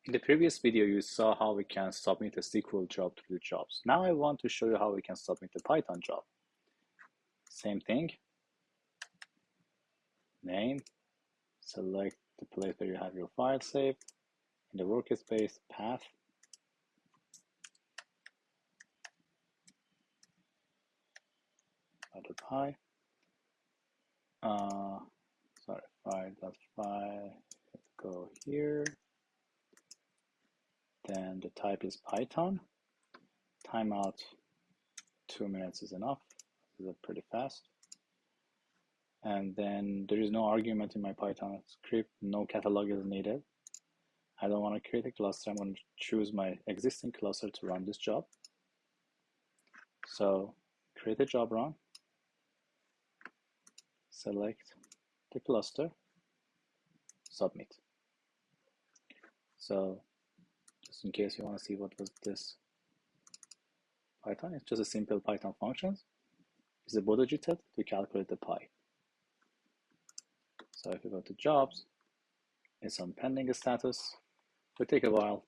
In the previous video, you saw how we can submit a SQL job to the jobs. Now I want to show you how we can submit a Python job. Same thing. Name. Select the place where you have your file saved. In the workspace, path. .py. Sorry, file.py. Let's go here. Then the type is Python. Timeout 2 minutes is enough. This is pretty fast. And then there is no argument in my Python script. No catalog is needed. I don't want to create a cluster. I'm going to choose my existing cluster to run this job. So create a job run. Select the cluster. Submit. So just in case you want to see what was this Python, it's just a simple Python function. It's a Bodo to calculate the pi. So if you go to jobs, it's on pending status. It will take a while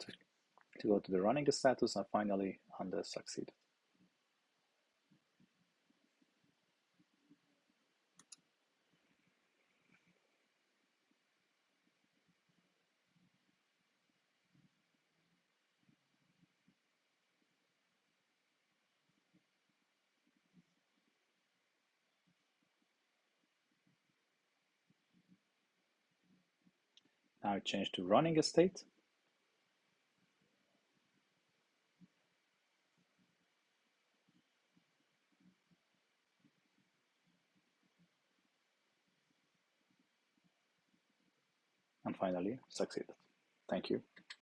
to go to the running status and finally on the succeed. Now change to running state. And finally succeeded. Thank you.